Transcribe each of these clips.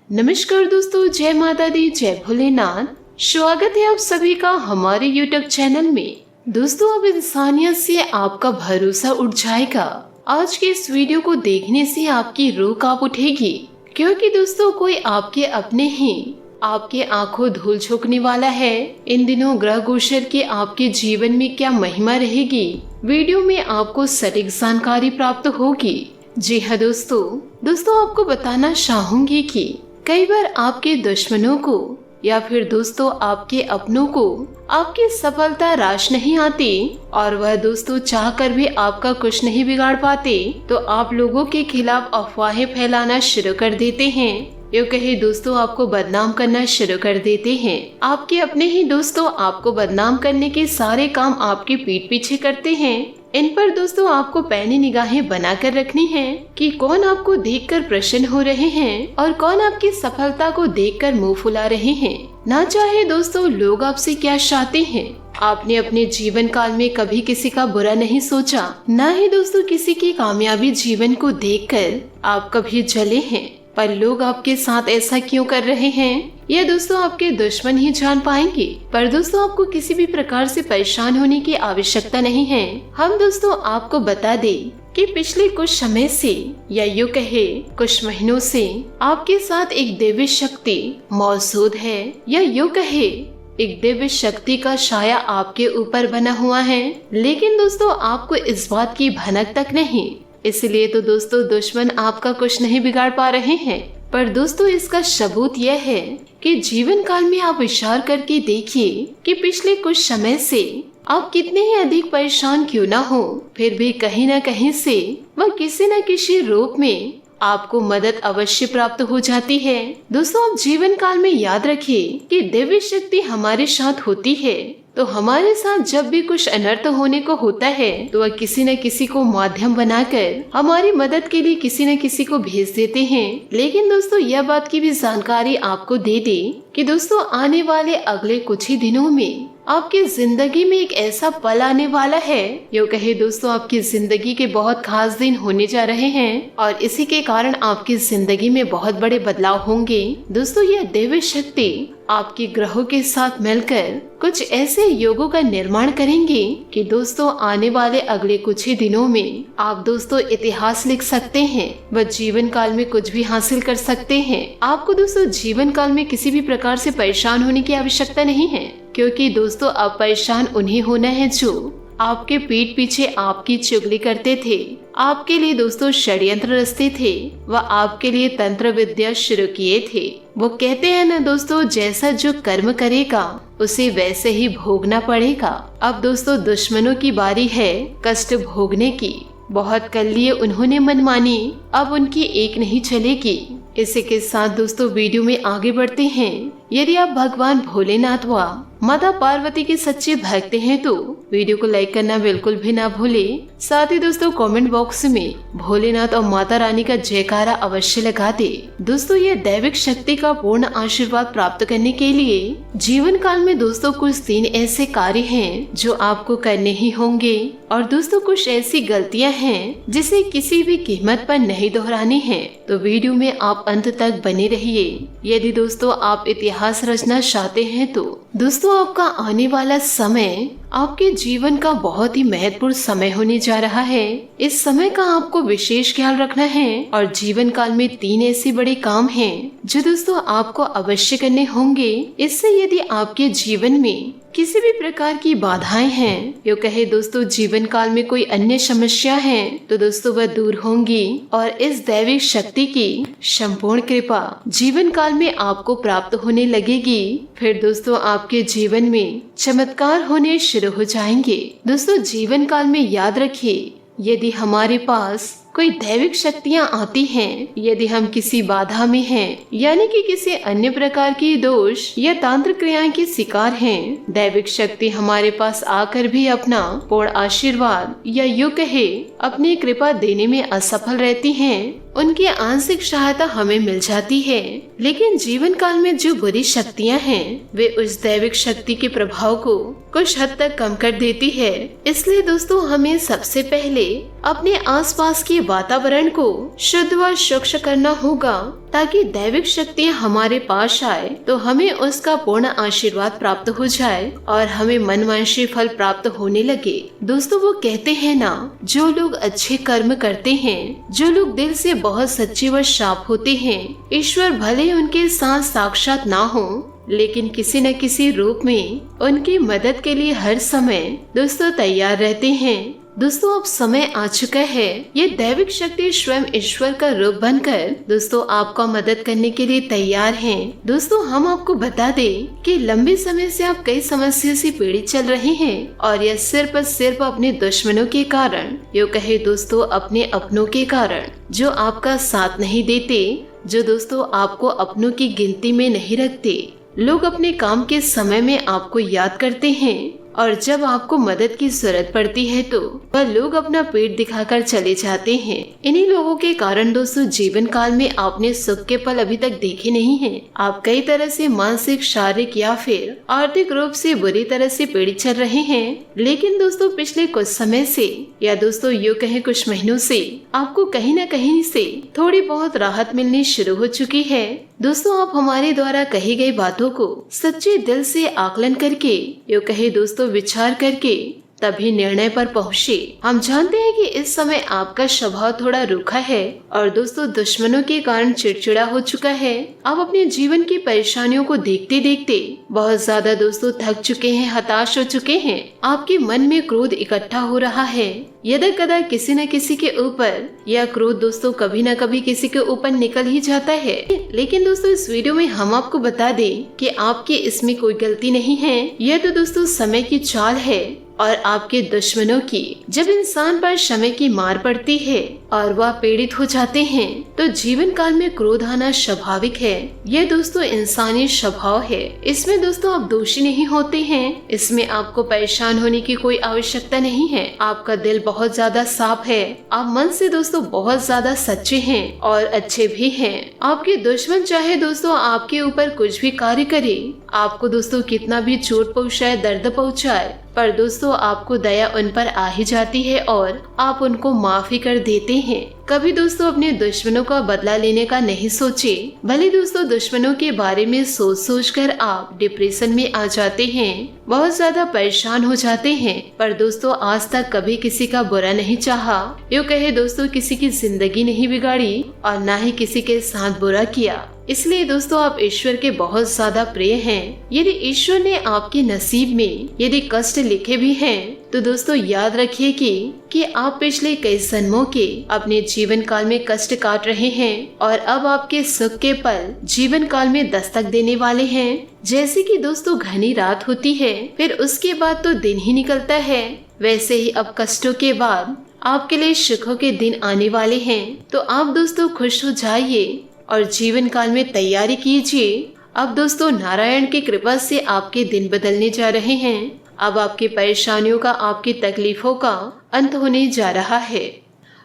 नमस्कार दोस्तों, जय माता दी, जय भोलेनाथ। स्वागत है आप सभी का हमारे YouTube चैनल में। दोस्तों, अब इंसानियत से आपका भरोसा उठ जाएगा। आज के इस वीडियो को देखने से आपकी रूह कांप उठेगी, क्योंकि दोस्तों कोई आपके अपने ही आपके आंखों धूल झोंकने वाला है। इन दिनों ग्रह गोचर के आपके जीवन में क्या महिमा रहेगी, वीडियो में आपको सटीक जानकारी प्राप्त होगी। जी हाँ दोस्तों आपको बताना चाहूंगी कि कई बार आपके दुश्मनों को या फिर दोस्तों आपके अपनों को आपकी सफलता रास नहीं आती और वह दोस्तों चाहकर भी आपका कुछ नहीं बिगाड़ पाते, तो आप लोगों के खिलाफ अफवाहें फैलाना शुरू कर देते हैं। यूँ कहे दोस्तों आपको बदनाम करना शुरू कर देते हैं। आपके अपने ही दोस्तों आपको बदनाम करने के सारे काम आपकी पीठ पीछे करते हैं। इन पर दोस्तों आपको पैनी निगाहें बनाकर रखनी है कि कौन आपको देखकर प्रसन्न हो रहे हैं और कौन आपकी सफलता को देखकर मुंह फुला रहे हैं। ना चाहे दोस्तों लोग आपसे क्या चाहते हैं, आपने अपने जीवन काल में कभी किसी का बुरा नहीं सोचा, ना ही दोस्तों किसी की कामयाबी जीवन को देखकर आप कभी जले हैं। पर लोग आपके साथ ऐसा क्यों कर रहे हैं, यह दोस्तों आपके दुश्मन ही जान पाएंगे। पर दोस्तों आपको किसी भी प्रकार से परेशान होने की आवश्यकता नहीं है। हम दोस्तों आपको बता दें कि पिछले कुछ समय से या यूँ कहे कुछ महीनों से आपके साथ एक दिव्य शक्ति मौजूद है, या यूँ कहे एक दिव्य शक्ति का साया आपके ऊपर बना हुआ है। लेकिन दोस्तों आपको इस बात की भनक तक नहीं, इसलिए तो दोस्तों दुश्मन आपका कुछ नहीं बिगाड़ पा रहे हैं। पर दोस्तों इसका सबूत यह है कि जीवन काल में आप विचार करके देखिए कि पिछले कुछ समय से आप कितने ही अधिक परेशान क्यों ना हो, फिर भी कहीं ना कहीं से वह किसी न किसी रूप में आपको मदद अवश्य प्राप्त हो जाती है। दोस्तों आप जीवन काल में याद रखिए कि दिव्य शक्ति हमारे साथ होती है, तो हमारे साथ जब भी कुछ अनर्थ होने को होता है तो वह किसी न किसी को माध्यम बनाकर हमारी मदद के लिए किसी न किसी को भेज देते हैं। लेकिन दोस्तों यह बात की भी जानकारी आपको दे दे कि दोस्तों आने वाले अगले कुछ ही दिनों में आपकी जिंदगी में एक ऐसा पल आने वाला है, यूँ कहे दोस्तों आपकी जिंदगी के बहुत खास दिन होने जा रहे हैं और इसी के कारण आपकी जिंदगी में बहुत बड़े बदलाव होंगे। दोस्तों यह दिव्य शक्ति आपके ग्रहों के साथ मिलकर कुछ ऐसे योगों का निर्माण करेंगे कि दोस्तों आने वाले अगले कुछ ही दिनों में आप दोस्तों इतिहास लिख सकते हैं। वह जीवन काल में कुछ भी हासिल कर सकते हैं। आपको दोस्तों जीवन काल में किसी भी प्रकार से परेशान होने की आवश्यकता नहीं है, क्योंकि दोस्तों अब परेशान उन्हें होना है जो आपके पीठ पीछे आपकी चुगली करते थे, आपके लिए दोस्तों षड्यंत्र रचते थे, वह आपके लिए तंत्र विद्या शुरू किए थे। वो कहते हैं ना दोस्तों, जैसा जो कर्म करेगा उसे वैसे ही भोगना पड़ेगा। अब दोस्तों दुश्मनों की बारी है कष्ट भोगने की। बहुत कर लिए उन्होंने मनमानी, अब उनकी एक नहीं चलेगी। इसी के साथ दोस्तों वीडियो में आगे बढ़ते हैं। यदि आप भगवान भोलेनाथ व माता पार्वती के सच्चे भक्त हैं तो वीडियो को लाइक करना बिल्कुल भी ना भूले। साथ ही दोस्तों कमेंट बॉक्स में भोलेनाथ और माता रानी का जयकारा अवश्य लगा दे। दोस्तों ये दैविक शक्ति का पूर्ण आशीर्वाद प्राप्त करने के लिए जीवन काल में दोस्तों कुछ 3 ऐसे कार्य हैं जो आपको करने ही होंगे, और दोस्तों कुछ ऐसी गलतियां हैं जिसे किसी भी कीमत पर नहीं दोहरानी है। तो वीडियो में आप अंत तक बने रहिए। यदि दोस्तों आप इतिहास रचना चाहते हैं तो दोस्तों आपका आने वाला समय आपके जीवन का बहुत ही महत्वपूर्ण समय होने जा रहा है। इस समय का आपको विशेष ख्याल रखना है और जीवन काल में 3 ऐसे बड़े काम हैं जो दोस्तों आपको अवश्य करने होंगे। इससे यदि आपके जीवन में किसी भी प्रकार की बाधाएं हैं, यूँ कहे दोस्तों जीवन काल में कोई अन्य समस्या है, तो दोस्तों वह दूर होंगी और इस दैविक शक्ति की संपूर्ण कृपा जीवन काल में आपको प्राप्त होने लगेगी। फिर दोस्तों आपके जीवन में चमत्कार होने शुरू हो जाएंगे। दोस्तों जीवन काल में याद रखिए, यदि हमारे पास कोई दैविक शक्तियाँ आती हैं, यदि हम किसी बाधा में हैं, यानी कि किसी अन्य प्रकार की दोष या तांत्र क्रियाएं के शिकार हैं, दैविक शक्ति हमारे पास आकर भी अपना पूर्ण आशीर्वाद या यूँ कहे अपनी कृपा देने में असफल रहती हैं, उनकी आंशिक सहायता हमें मिल जाती है। लेकिन जीवन काल में जो बुरी शक्तियाँ हैं वे उस दैविक शक्ति के प्रभाव को कुछ हद तक कम कर देती है। इसलिए दोस्तों हमें सबसे पहले अपने आसपास के वातावरण को शुद्ध व स्वच्छ करना होगा, ताकि दैविक शक्तियाँ हमारे पास आए तो हमें उसका पूर्ण आशीर्वाद प्राप्त हो जाए और हमें मनवांछित फल प्राप्त होने लगे। दोस्तों वो कहते हैं ना, जो लोग अच्छे कर्म करते हैं, जो लोग दिल से बहुत सच्चे व साफ होते हैं, ईश्वर भले उनके साथ साक्षात ना हो, लेकिन किसी न किसी रूप में उनकी मदद के लिए हर समय दोस्तों तैयार रहते हैं। दोस्तों अब समय आ चुका है, ये दैविक शक्ति स्वयं ईश्वर का रूप बनकर दोस्तों आपका मदद करने के लिए तैयार हैं। दोस्तों हम आपको बता दें कि लंबे समय से आप कई समस्या से पीड़ित चल रहे हैं, और यह सिर्फ अपने दुश्मनों के कारण, यो कहे दोस्तों अपने अपनों के कारण, जो आपका साथ नहीं देते, जो दोस्तों आपको अपनों की गिनती में नहीं रखते। लोग अपने काम के समय में आपको याद करते हैं, और जब आपको मदद की जरूरत पड़ती है तो वह लोग अपना पेट दिखाकर चले जाते हैं। इन्हीं लोगों के कारण दोस्तों जीवन काल में आपने सुख के पल अभी तक देखे नहीं हैं। आप कई तरह से मानसिक, शारीरिक या फिर आर्थिक रूप से बुरी तरह से पीड़ित चल रहे हैं। लेकिन दोस्तों पिछले कुछ समय से, या दोस्तों यूँ कहें कुछ महीनों से, आपको कहीं न कहीं से थोड़ी बहुत राहत मिलनी शुरू हो चुकी है। दोस्तों आप हमारे द्वारा कही गई बातों को सच्चे दिल से आकलन करके, यो कहे दोस्तों विचार करके तभी निर्णय पर पहुँचे। हम जानते हैं कि इस समय आपका स्वभाव थोड़ा रूखा है और दोस्तों दुश्मनों के कारण चिड़चिड़ा हो चुका है। आप अपने जीवन की परेशानियों को देखते देखते बहुत ज्यादा दोस्तों थक चुके हैं, हताश हो चुके हैं। आपके मन में क्रोध इकट्ठा हो रहा है, यदा कदा किसी न किसी के ऊपर। यह क्रोध दोस्तों कभी न कभी किसी के ऊपर निकल ही जाता है। लेकिन दोस्तों इस वीडियो में हम आपको बता दें कि आपकी इसमें कोई गलती नहीं है। यह तो दोस्तों समय की चाल है और आपके दुश्मनों की। जब इंसान पर समय की मार पड़ती है और वह पीड़ित हो जाते हैं तो जीवन काल में क्रोध आना स्वाभाविक है। यह दोस्तों इंसानी स्वभाव है, इसमें दोस्तों आप दोषी नहीं होते हैं। इसमें आपको परेशान होने की कोई आवश्यकता नहीं है। आपका दिल बहुत ज्यादा साफ है, आप मन से दोस्तों बहुत ज्यादा सच्चे हैं और अच्छे भी हैं। आपके दुश्मन चाहे दोस्तों आपके ऊपर कुछ भी कार्य करे, आपको दोस्तों कितना भी चोट पहुँचाए, दर्द पहुँचाए, पर दोस्तों आपको दया उन पर आ ही जाती है और आप उनको माफी कर देते हैं। कभी दोस्तों अपने दुश्मनों का बदला लेने का नहीं सोचे। भले दोस्तों दुश्मनों के बारे में सोच कर आप डिप्रेशन में आ जाते हैं, बहुत ज्यादा परेशान हो जाते हैं, पर दोस्तों आज तक कभी किसी का बुरा नहीं चाहा, यूँ कहे दोस्तों किसी की जिंदगी नहीं बिगाड़ी और ना ही किसी के साथ बुरा किया। इसलिए दोस्तों आप ईश्वर के बहुत ज्यादा प्रिय हैं। यदि ईश्वर ने आपके नसीब में यदि कष्ट लिखे भी हैं तो दोस्तों याद रखिए कि आप पिछले कई जन्मों के अपने जीवन काल में कष्ट काट रहे हैं और अब आपके सुख के पल जीवन काल में दस्तक देने वाले हैं। जैसे कि दोस्तों घनी रात होती है, फिर उसके बाद तो दिन ही निकलता है, वैसे ही अब कष्टों के बाद आपके लिए सुखों के दिन आने वाले हैं। तो आप दोस्तों खुश हो जाइए और जीवन काल में तैयारी कीजिए। अब दोस्तों नारायण की कृपा से आपके दिन बदलने जा रहे हैं। अब आपकी परेशानियों का, आपकी तकलीफों का अंत होने जा रहा है।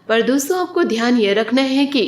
पर दोस्तों आपको ध्यान यह रखना है कि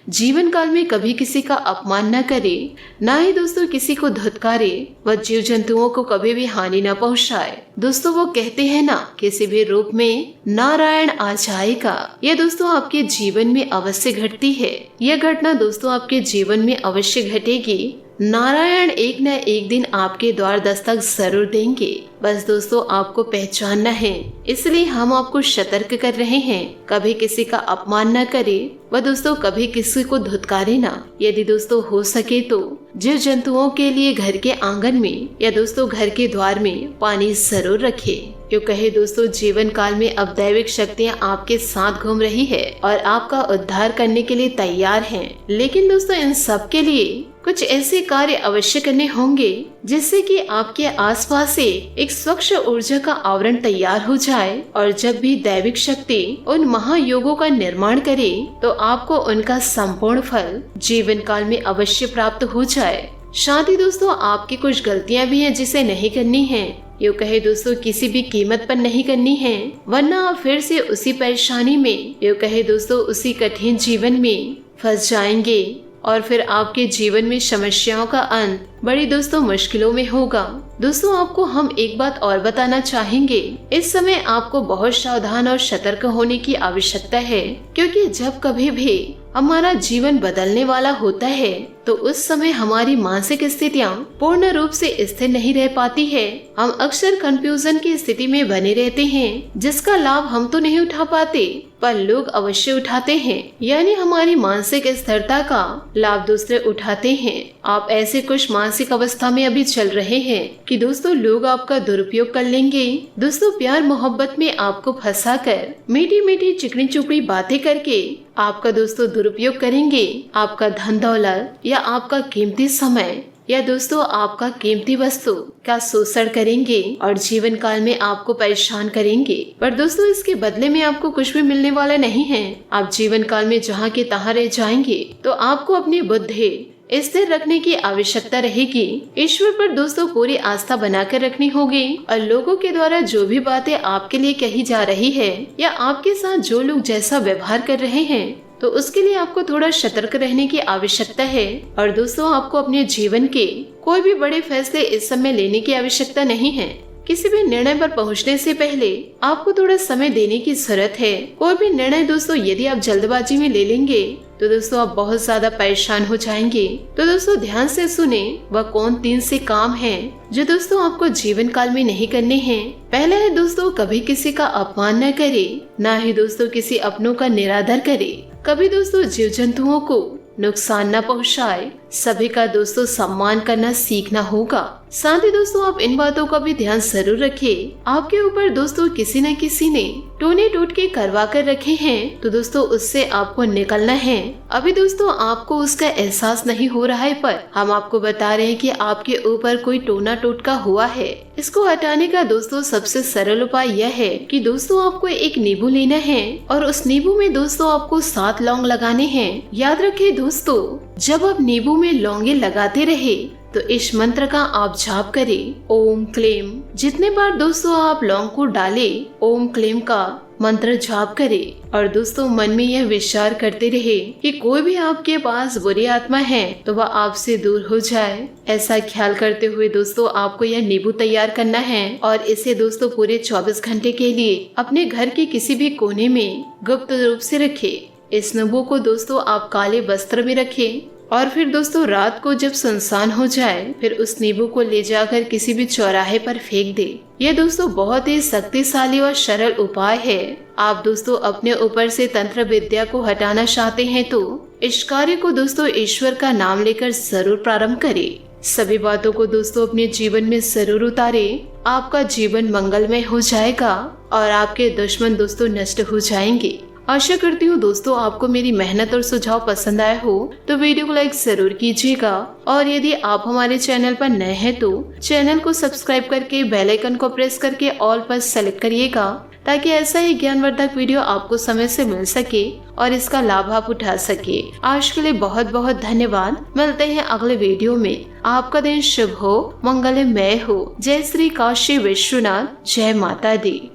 जीवन काल में कभी किसी का अपमान न करे, ना ही दोस्तों किसी को धुतकारे व जीव जंतुओं को कभी भी हानि न पहुंचाए। दोस्तों वो कहते हैं ना, किसी भी रूप में नारायण आ जाएगा। यह दोस्तों आपके जीवन में अवश्य घटती है। यह घटना दोस्तों आपके जीवन में अवश्य घटेगी। नारायण एक न एक दिन आपके द्वार दस्तक जरूर देंगे। बस दोस्तों आपको पहचानना है, इसलिए हम आपको सतर्क कर रहे हैं। कभी किसी का अपमान न करे व दोस्तों कभी किसी को धुतकारे ना। यदि दोस्तों हो सके तो जीव जंतुओं के लिए घर के आंगन में या दोस्तों घर के द्वार में पानी जरूर रखे। क्यों कहे दोस्तों जीवन काल में अब दैविक शक्तियाँ आपके साथ घूम रही है और आपका उद्धार करने के लिए तैयार हैं। लेकिन दोस्तों इन सब के लिए कुछ ऐसे कार्य अवश्य करने होंगे जिससे कि आपके आसपास से एक स्वच्छ ऊर्जा का आवरण तैयार हो जाए, और जब भी दैविक शक्ति उन महायोगों का निर्माण करे तो आपको उनका संपूर्ण फल जीवन काल में अवश्य प्राप्त हो जाए। शादी दोस्तों आपकी कुछ गलतियां भी हैं जिसे नहीं करनी है, यूँ कहे दोस्तों किसी भी कीमत पर नहीं करनी है, वरना आप फिर से उसी परेशानी में, यूँ कहे दोस्तों उसी कठिन जीवन में फंस जाएंगे और फिर आपके जीवन में समस्याओं का अंत बड़ी दोस्तों मुश्किलों में होगा। दोस्तों आपको हम एक बात और बताना चाहेंगे, इस समय आपको बहुत सावधान और सतर्क होने की आवश्यकता है, क्योंकि जब कभी भी हमारा जीवन बदलने वाला होता है तो उस समय हमारी मानसिक स्थितियाँ पूर्ण रूप से स्थिर नहीं रह पाती है। हम अक्सर कंफ्यूजन की स्थिति में बने रहते हैं, जिसका लाभ हम तो नहीं उठा पाते पर लोग अवश्य उठाते हैं, यानी हमारी मानसिक स्थिरता का लाभ दूसरे उठाते हैं। आप ऐसे कुछ मानसिक अवस्था में अभी चल रहे हैं कि दोस्तों लोग आपका दुरुपयोग कर लेंगे। दोस्तों प्यार मोहब्बत में आपको फंसाकर मीठी मीठी चिकनी चुपड़ी बातें करके आपका दोस्तों दुरुपयोग करेंगे। आपका धन दौलत या आपका कीमती समय या दोस्तों आपका कीमती वस्तु का शोषण करेंगे और जीवन काल में आपको परेशान करेंगे। पर दोस्तों इसके बदले में आपको कुछ भी मिलने वाला नहीं है। आप जीवन काल में जहाँ के तहाँ रह जाएंगे। तो आपको अपनी बुद्धि स्थिर रखने की आवश्यकता रहेगी। ईश्वर पर दोस्तों पूरी आस्था बनाकर रखनी होगी और लोगों के द्वारा जो भी बातें आपके लिए कही जा रही है या आपके साथ जो लोग जैसा व्यवहार कर रहे हैं तो उसके लिए आपको थोड़ा सतर्क रहने की आवश्यकता है। और दोस्तों आपको अपने जीवन के कोई भी बड़े फैसले इस समय लेने की आवश्यकता नहीं है। किसी भी निर्णय पर पहुंचने से पहले आपको थोड़ा समय देने की जरूरत है। कोई भी निर्णय दोस्तों यदि आप जल्दबाजी में ले लेंगे तो दोस्तों आप बहुत ज्यादा परेशान हो जाएंगे। तो दोस्तों ध्यान से सुने, वह कौन 3 से काम हैं जो दोस्तों आपको जीवन काल में नहीं करने हैं। पहला है दोस्तों, कभी किसी का अपमान न करे, न ही दोस्तों किसी अपनों का निरादर करे, कभी दोस्तों जीव जंतुओं को नुकसान न पहुंचाए, सभी का दोस्तों सम्मान करना सीखना होगा। साथ ही दोस्तों आप इन बातों का भी ध्यान जरूर रखें। आपके ऊपर दोस्तों किसी न किसी ने टोने टोटके करवा कर रखे हैं तो दोस्तों उससे आपको निकलना है। अभी दोस्तों आपको उसका एहसास नहीं हो रहा है, पर हम आपको बता रहे हैं कि आपके ऊपर कोई टोना टोटका हुआ है। इसको हटाने का दोस्तों सबसे सरल उपाय यह है कि दोस्तों आपको एक नींबू लेना है और उस नींबू में दोस्तों आपको 7 लौंग लगाने हैं। याद रखें दोस्तों, जब आप नींबू में लौंगे लगाते रहे तो इस मंत्र का आप जाप करें, ओम क्लेम। जितने बार दोस्तों आप लौंग को डाले, ओम क्लेम का मंत्र जाप करें और दोस्तों मन में यह विचार करते रहे कि कोई भी आपके पास बुरी आत्मा है तो वह आपसे दूर हो जाए। ऐसा ख्याल करते हुए दोस्तों आपको यह नींबू तैयार करना है और इसे दोस्तों पूरे 24 घंटे के लिए अपने घर के किसी भी कोने में गुप्त रूप से रखें। इस नींबू को दोस्तों आप काले वस्त्र में रखें और फिर दोस्तों रात को जब सुनसान हो जाए फिर उस नींबू को ले जाकर किसी भी चौराहे पर फेंक दे। यह दोस्तों बहुत ही शक्तिशाली और सरल उपाय है। आप दोस्तों अपने ऊपर से तंत्र विद्या को हटाना चाहते हैं तो इस कार्य को दोस्तों ईश्वर का नाम लेकर जरूर प्रारंभ करें। सभी बातों को दोस्तों अपने जीवन में जरूर उतारें। आपका जीवन मंगलमय हो जाएगा और आपके दुश्मन दोस्तों नष्ट हो जाएंगे। आशा करती हूँ दोस्तों आपको मेरी मेहनत और सुझाव पसंद आए हो तो वीडियो को लाइक जरूर कीजिएगा और यदि आप हमारे चैनल पर नए हैं तो चैनल को सब्सक्राइब करके बेल आइकन को प्रेस करके ऑल पर सेलेक्ट करिएगा ताकि ऐसा ही ज्ञानवर्धक वीडियो आपको समय से मिल सके और इसका लाभ आप उठा सके। आज के लिए बहुत बहुत धन्यवाद। मिलते हैं अगले वीडियो में। आपका दिन शुभ हो, मंगलमय हो। जय श्री काशी विश्वनाथ, जय माता दी।